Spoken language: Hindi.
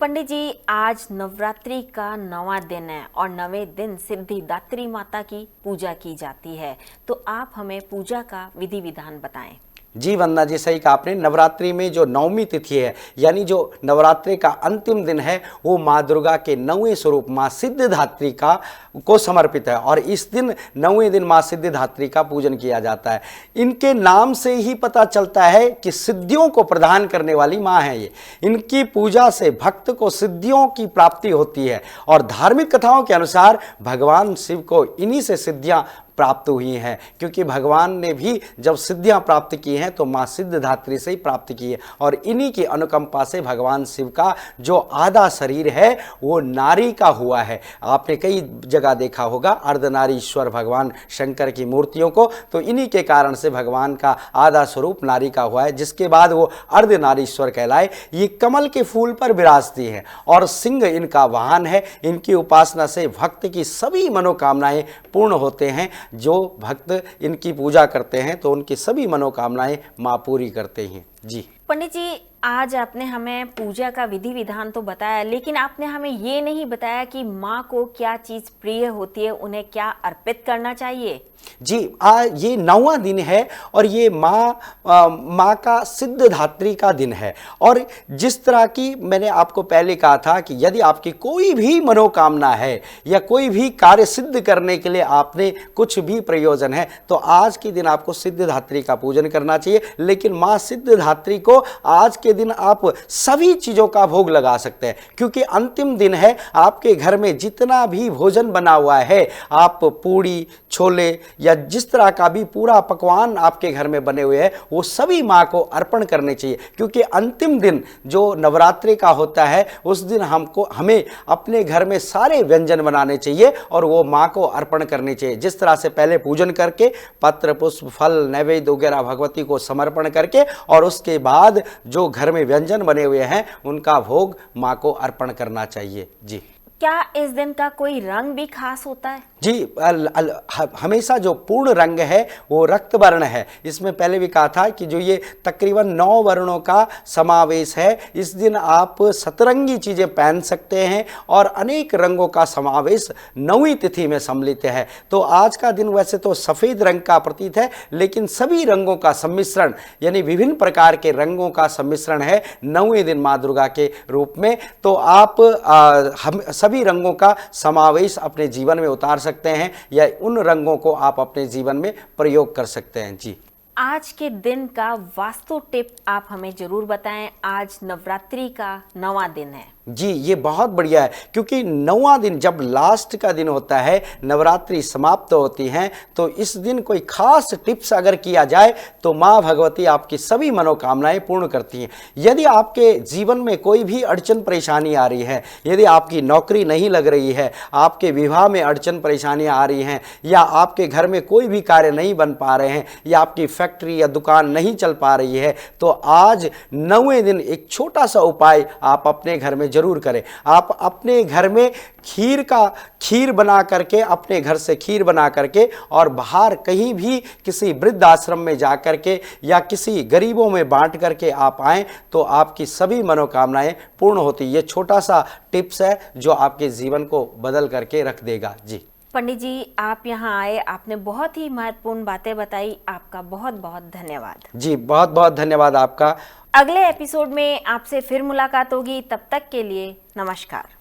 पंडित जी, आज नवरात्रि का 9वां दिन है और 9वें दिन सिद्धिदात्री माता की पूजा की जाती है। तो आप हमें पूजा का विधि विधान बताएं। जी वंदना जी, सही कहा आपने। नवरात्रि में जो नवमी तिथि है यानी जो नवरात्रि का अंतिम दिन है वो माँ दुर्गा के 9वें स्वरूप माँ सिद्धिदात्री का को समर्पित है और इस दिन 9वें दिन माँ सिद्धिदात्री का पूजन किया जाता है। इनके नाम से ही पता चलता है कि सिद्धियों को प्रदान करने वाली माँ है ये। इनकी पूजा से भक्त को सिद्धियों की प्राप्ति होती है और धार्मिक कथाओं के अनुसार भगवान शिव को इन्हीं से सिद्धियां प्राप्त हुई हैं, क्योंकि भगवान ने भी जब सिद्धियां प्राप्त की हैं तो मां सिद्धिदात्री से ही प्राप्त की है और इन्हीं की अनुकंपा से भगवान शिव का जो आधा शरीर है वो नारी का हुआ है। आपने कई जगह देखा होगा अर्धनारीश्वर भगवान शंकर की मूर्तियों को, तो इन्हीं के कारण से भगवान का आधा स्वरूप नारी का हुआ है, जिसके बाद वो अर्धनारीश्वर कहलाए। ये कमल के फूल पर विराजती है और सिंह इनका वाहन है। इनकी उपासना से भक्त की सभी मनोकामनाएं पूर्ण होते हैं। जो भक्त इनकी पूजा करते हैं तो उनकी सभी मनोकामनाएं मां पूरी करते हैं। जी पंडित जी, आज आपने हमें पूजा का विधि विधान तो बताया, लेकिन आपने हमें ये नहीं बताया कि माँ को क्या चीज प्रिय होती है, उन्हें क्या अर्पित करना चाहिए। जी, ये 9वां दिन है और ये माँ का सिद्धिदात्री का दिन है। और जिस तरह की मैंने आपको पहले कहा था कि यदि आपकी कोई भी मनोकामना है या कोई भी कार्य सिद्ध करने के लिए आपने कुछ भी प्रयोजन है तो आज के दिन आपको सिद्धिदात्री का पूजन करना चाहिए। लेकिन माँ सिद्धिदात्री को आज के दिन आप सभी चीज़ों का भोग लगा सकते हैं, क्योंकि अंतिम दिन है। आपके घर में जितना भी भोजन बना हुआ है, आप पूड़ी छोले या जिस तरह का भी पूरा पकवान आपके घर में बने हुए हैं वो सभी माँ को अर्पण करने चाहिए, क्योंकि अंतिम दिन जो नवरात्रि का होता है उस दिन हमें अपने घर में सारे व्यंजन बनाने चाहिए और वो माँ को अर्पण करने चाहिए। जिस तरह से पहले पूजन करके पत्र पुष्प फल नैवेद्य वगैरह भगवती को समर्पण करके और उसके बाद जो घर में व्यंजन बने हुए हैं उनका भोग माँ को अर्पण करना चाहिए। जी, क्या इस दिन का कोई रंग भी खास होता है? जी, हमेशा जो पूर्ण रंग है वो रक्त वर्ण है। इसमें पहले भी कहा था कि जो ये तकरीबन 9 वर्णों का समावेश है, इस दिन आप सतरंगी चीज़ें पहन सकते हैं और अनेक रंगों का समावेश 9वीं तिथि में सम्मिलित है। तो आज का दिन वैसे तो सफ़ेद रंग का प्रतीत है, लेकिन सभी रंगों का सम्मिश्रण यानी विभिन्न प्रकार के रंगों का सम्मिश्रण है 9वें दिन माँ दुर्गा के रूप में। तो आप हम सभी रंगों का समावेश अपने जीवन में उतार सकते हैं या उन रंगों को आप अपने जीवन में प्रयोग कर सकते हैं। जी, आज के दिन का वास्तु टिप आप हमें जरूर बताएं। आज नवरात्रि का 9वां दिन है। जी, ये बहुत बढ़िया है, क्योंकि 9वां दिन जब लास्ट का दिन होता है, नवरात्रि समाप्त होती हैं, तो इस दिन कोई खास टिप्स अगर किया जाए तो माँ भगवती आपकी सभी मनोकामनाएं पूर्ण करती हैं। यदि आपके जीवन में कोई भी अड़चन परेशानी आ रही है, यदि आपकी नौकरी नहीं लग रही है, आपके विवाह में अड़चन परेशानियां आ रही हैं, या आपके घर में कोई भी कार्य नहीं बन पा रहे हैं, या आपकी फैक्ट्री या दुकान नहीं चल पा रही है, तो आज 9वें दिन एक छोटा सा उपाय आप अपने घर में जरूर करें। आप अपने घर में खीर बना करके, अपने घर से खीर बना करके और बाहर कहीं भी किसी वृद्ध आश्रम में जा करके या किसी गरीबों में बांट करके आप आएं तो आपकी सभी मनोकामनाएं पूर्ण होती। ये छोटा सा टिप्स है जो आपके जीवन को बदल करके रख देगा। जी पंडित जी, आप यहाँ आए, आपने बहुत ही महत्वपूर्ण बातें बताई। आपका बहुत बहुत धन्यवाद। जी, बहुत बहुत धन्यवाद आपका। अगले एपिसोड में आपसे फिर मुलाकात होगी। तब तक के लिए नमस्कार।